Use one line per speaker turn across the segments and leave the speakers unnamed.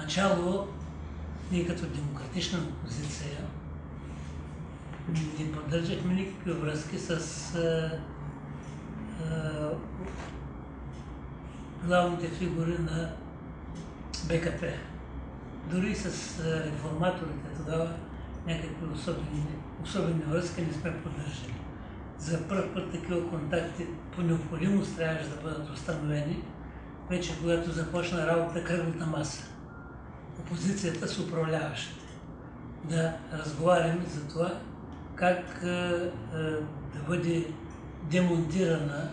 Отначало ние като демократична опозиция не поддържахме никакви връзки с главните фигури на БКП. Дори с реформаторите тогава някакви особени връзки не сме поддържали. За първ път такива контакти по необходимост трябваше да бъдат установени, вече когато започна работа кръглата маса. Опозицията с управляващите. Да разговаряме за това как да бъде демонтирана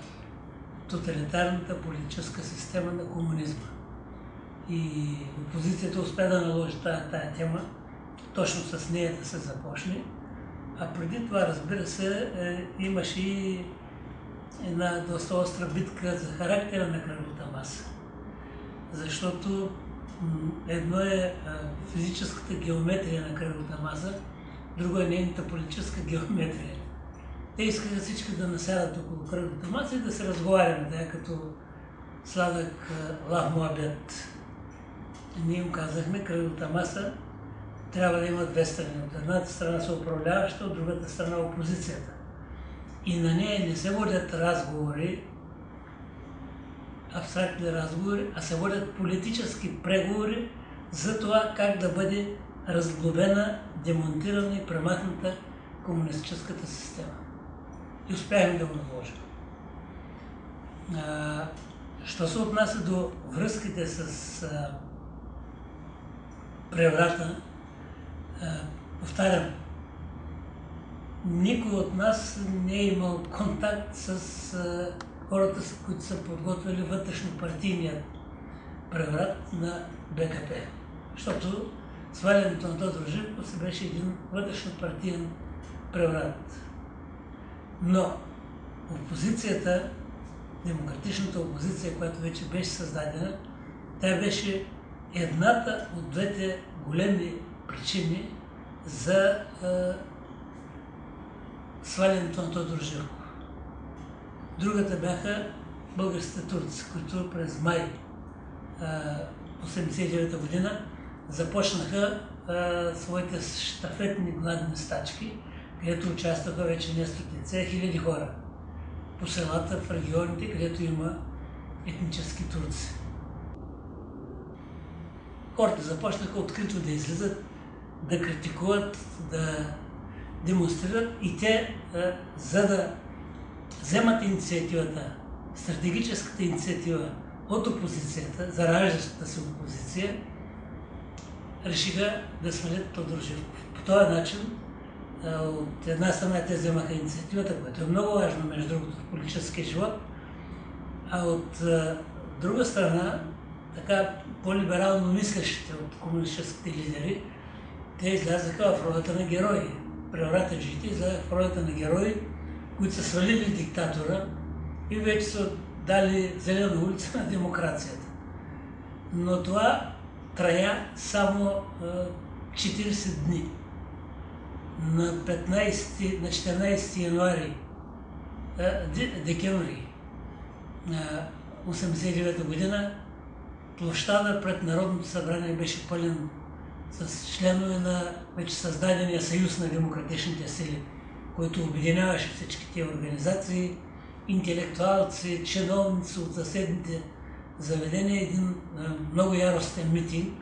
тоталитарната политическа система на комунизма. И опозицията успя да наложи тая тема, точно с нея да се започне. А преди това, разбира се, имаше и една доста остра битка за характера на кръглата маса. Защото едно е физическата геометрия на кръглата маса, друго е нейната политическа геометрия. Те искаха всички да насядат около кръглата маса и да се разговаряме, да е като сладък лахмо обяд. Ние им казахме, кръглата маса трябва да има две страни. От едната страна са управляваща, от другата страна опозицията. И на нея не се водят разговори, абстрактни разговори, а се водят политически преговори за това как да бъде разглобена, демонтирана и премахната комунистическата система. И успяхме да го наложим. Що се отнася до връзките с преврата, повтарям, никой от нас не е имал контакт с хората, които са подготвили вътрешно-партийният преврат на БКП. Защото свалянето на Тодор Живков се беше един вътрешно-партиен преврат. Но опозицията, демократичната опозиция, която вече беше създадена, тя беше едната от двете големи причини за свалянето на Тодор Живков. Другата бяха българските турци, които през май 1989 година започнаха своите щафетни гладни стачки, където участваха вече не стотици, а хиляди хора по селата, в регионите, където има етнически турци. Хората започнаха открито да излизат, да критикуват, да демонстрират и те, за да вземат инициативата, стратегическата инициатива от опозицията, зараждащата се опозиция, решиха да свалят Тодор Живков. По този начин, от една страна те вземаха инициативата, което е много важно, между другото, в политическия живот, а от друга страна, така по-либерално мислещите от комунистическите лидери, те излязаха в ролята на герои. Превратаджиите излязаха в ролята на герои, които са свалили диктатора и вече са дали зелена улица на демокрацията. Но това трая само 40 дни. На 14 януари, декември 1989 година площада пред Народното събрание беше пълен с членове на вече създадения съюз на демократичните сили, който обединяваше всички тези организации, интелектуалци, чиновници от съседните заведения, един много яростен митинг,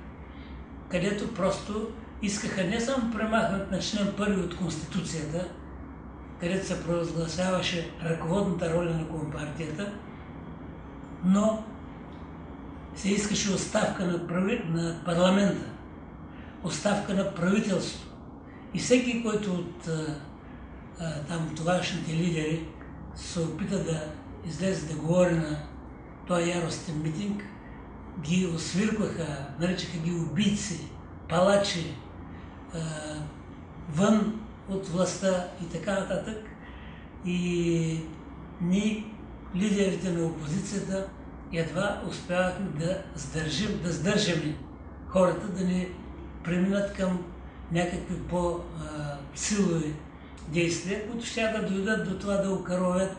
където просто искаха не само премахването на член 1 от Конституцията, където се провъзгласяваше ръководната роля на Компартията, но се искаше оставка на парламента, оставка на правителството. И всеки, който от тогавашните лидери се опита да излезе да говори на този яростен митинг, ги освиркваха, наричаха ги убийци, палачи, вън от властта и така нататък. И ние, лидерите на опозицията, едва успявахме да сдържаме хората, да не преминат към някакви по-силови действия, които ще да доведат до това да окаровят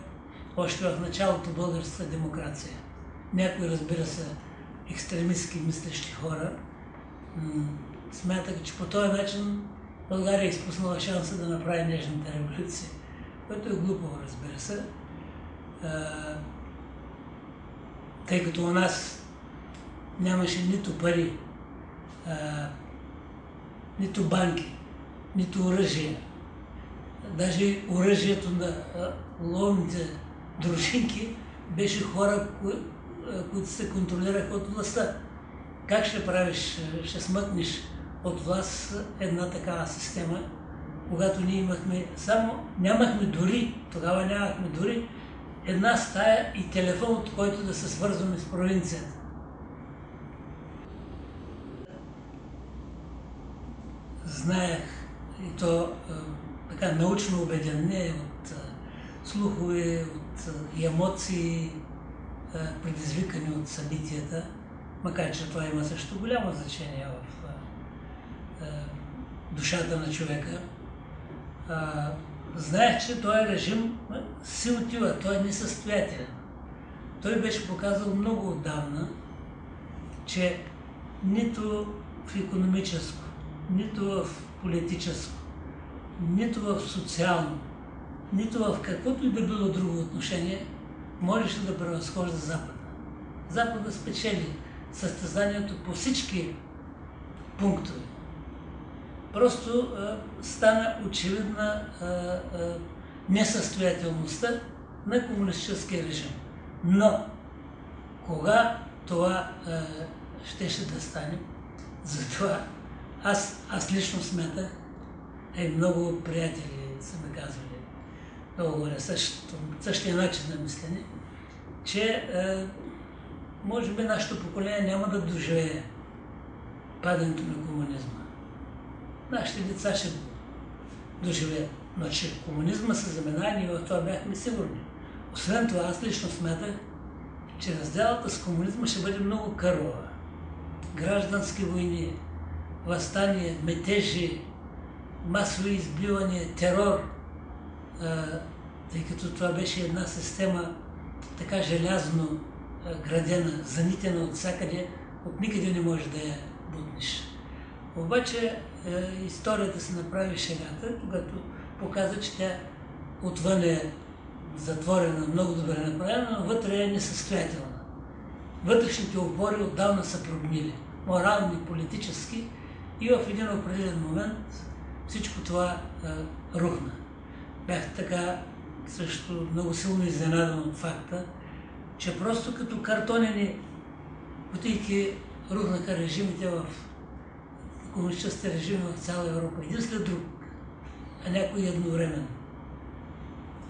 още в началото българската демокрация. Някои, разбира се, екстремистски мислещи хора Смятах, че по този начин България е изпуснала шанса да направи нежната революция, което е глупаво, разбира се, тъй като у нас нямаше нито пари, нито банки, нито оръжие. Даже оръжието на ловните дружинки беше хора, които се контролираха от властта. Как ще правиш, ще смъкнеш от власт една такава система, когато ние имахме тогава нямахме дори една стая и телефон, от който да се свързваме с провинцията. Знаех, и то така научно убеден, не от слухове, от емоции, предизвикани от събитията, макар че това има също голямо значение в душата на човека. Знаех, че този режим си отива, той е несъстоятелен. Той беше показал много отдавна, че нито в икономическо, нито в политическо, нито в социално, нито в каквото и да било друго отношение можеше да превъзхожда Запада. Запада спечели състезанието по всички пунктове. Просто стана очевидна несъстоятелността на комунистическия режим. Но кога това щеше да стане, затова аз лично смятах, много приятели са ме казвали, много говоря същия начин на мислене, че може би нашето поколение няма да доживее падането на комунизма. Нашите деца ще го доживеят. Но че комунизма се замена, ние в това бяхме сигурни. Освен това, аз лично смятах, че разделата с комунизма ще бъде много кървава. Граждански войни, въстания, метежи, масови избивания, терор, тъй като това беше една система така желязно градена, занитена от всякъде, от никъде не можеш да я бутнеш. Обаче историята се направи шегата, когато показа, че тя отвън е затворена, много добре направена, но вътре е несъстоятелна. Вътрешните опори отдавна са прогнили, морални, политически, и в един определен момент всичко това рухна. Бях така също много силно изненадан от факта, че просто като картонени кутийки рухнаха режимите в комунистическите режими в цяла Европа, един след друг, а някой едновременно.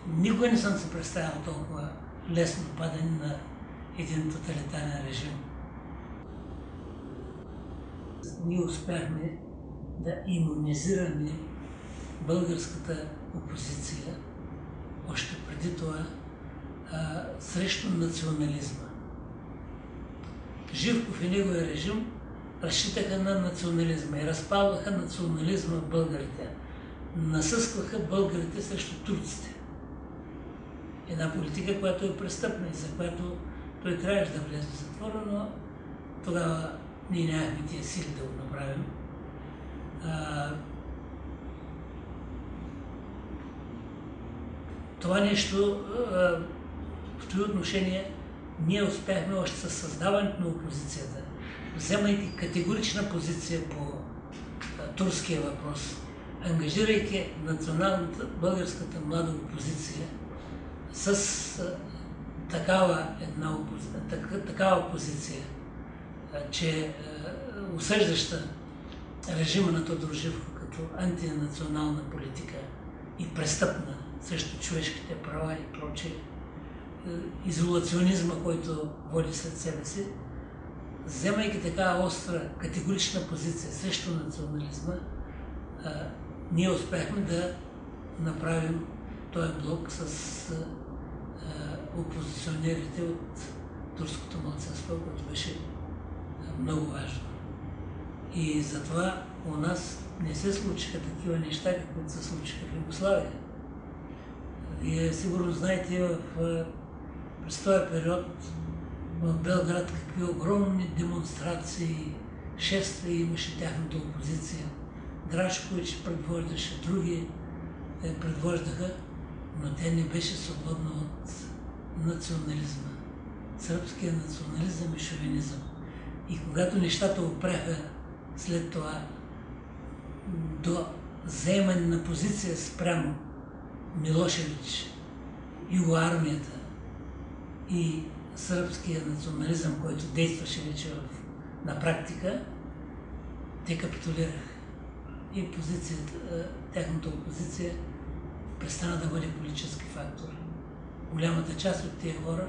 Никога не съм се представял толкова лесно падане на един тоталитарен режим. Ние успяхме да имунизираме българската опозиция, още преди това, срещу национализма. Живков и неговия режим разчитаха на национализма и разпалваха национализма в българите. Насъскваха българите срещу турците. Една политика, която е престъпна и за която той трябваше да влезе в затвора, но тогава ние нямахме тия сили да го направим. Това нещо, в това отношение, ние успяхме още със създаването на опозицията, вземайки категорична позиция по турския въпрос, ангажирайки националната българската млада опозиция с такава позиция, че осъждаща режима на Тодор Живков като антинационална политика и престъпна срещу човешките права и прочее, изолационизма, който води след себе си, вземайки такава остра, категорична позиция срещу национализма, ние успяхме да направим този блок с опозиционерите от турското малцинство, което беше много важно. И затова у нас не се случиха такива неща, каквито се случиха в Югославия. Вие сигурно знаете през този период в Белград какви огромни демонстрации, шеста имаше тяхната опозиция. Драшкович предвождаше, други предвождаха, но те не беше свободно от национализма. Сръбския национализъм и шовинизъм. И когато нещата опряха след това до заемане на позиция спрямо Милошевич, югоармията и сръбския национализъм, който действаше вече на практика, те капитулираха. И тяхната опозиция престана да бъде политически фактор. Голямата част от тези хора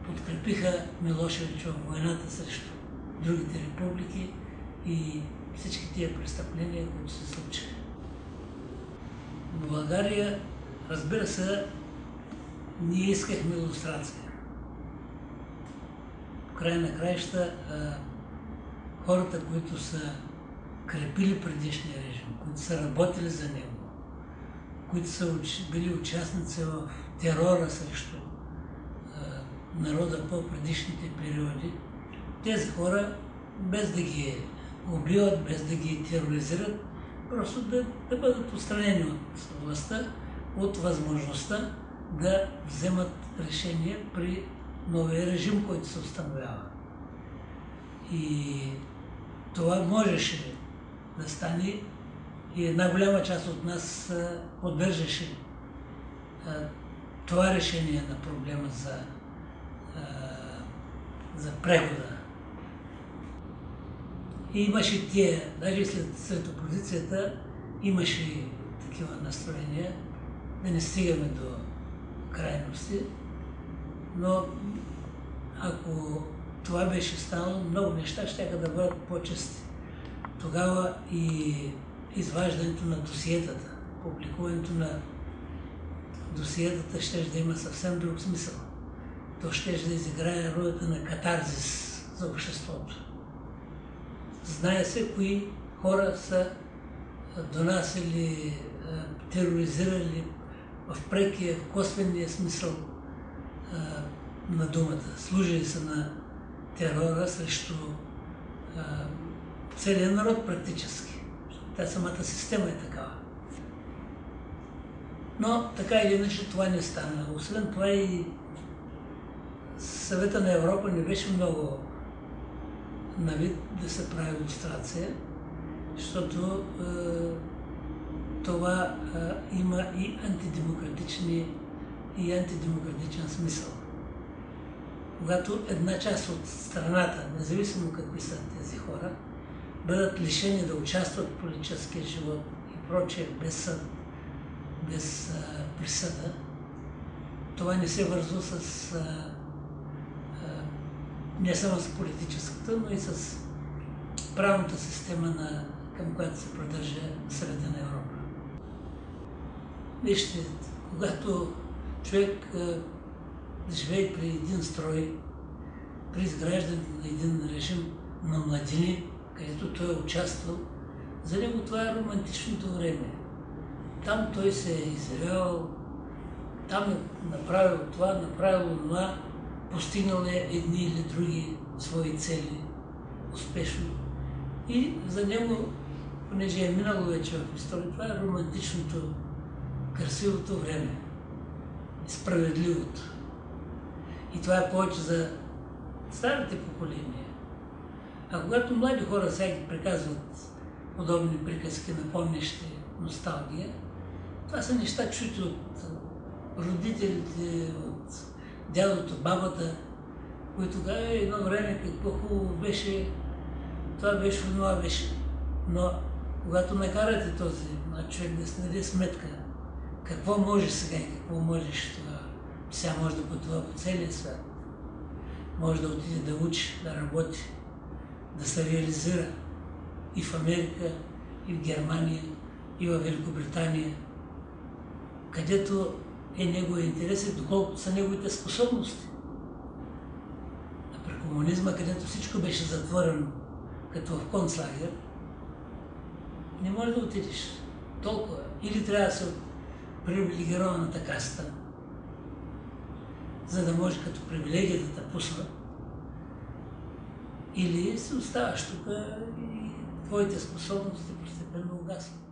подкрепиха Милошевич в войната срещу другите републики и всички тия престъпления, които се случиха. В България, разбира се, ние искахме илюстрация. В края на краища хората, които са крепили предишния режим, които са работили за него, които са били участници в терора срещу народа по предишните периоди, тези хора, без да ги убиват, без да ги тероризират, просто да бъдат отстранени от властта, от възможността да вземат решения при новия режим, който се установява. И това можеше да стане и една голяма част от нас поддържаше това решение на проблема за прехода. И имаше тия, даже след опозицията, имаше такива настроения, да не стигаме до крайности, но ако това беше станало, много неща щяха да бъдат по-чести. Тогава и изваждането на досиетата, публикуването на досиетата ще да има съвсем друг смисъл. То ще да изиграе ролята на катарзис за обществото. Знае се кои хора са донасили, тероризирали в прекия, в косвения смисъл на думата. Служили са на терора срещу целият народ практически. Та самата система е такава. Но така или иначе това не стана. Освен това и Съвета на Европа не беше много на вид да се прави илюстрация, защото това има и антидемократичен смисъл. Когато една част от страната, независимо какви са тези хора, бъдат лишени да участват в политическия живот и прочее, без съд, без присъда, това не се вързва с не само с политическата, но и с правната система, към която се придържа Съвета на Европа. Вижте, когато човек живее при един строй, при изграждането на един режим на младини, където той е участвал, за него това е романтичното време. Там той се е изявявал, там е направил това, направил това, постигнал е едни или други свои цели успешно. И за него, понеже е минало вече в история, това е романтичното, красивото време, справедливото. И това е повече за старите поколения. А когато млади хора сега ги приказват подобни приказки, напомнящи носталгия, това са неща чути от родителите, от дядото, бабата, които казват, едно време какво хубаво беше, това беше, това беше. Но когато накарате този млад човек да се даде сметка какво може сега и какво можеш това, сега може да пътува по целия свят, може да отиде да учи, да работи, да се реализира и в Америка, и в Германия, и в Великобритания, където е неговия интерес и доколкото са неговите способности. А при комунизма, където всичко беше затворено, като в концлагер, не може да отидеш толкова. Или трябва да се от привилегированата каста, за да може като привилегия да те пусна, или си оставаш тук и твоите способности постепенно угасват.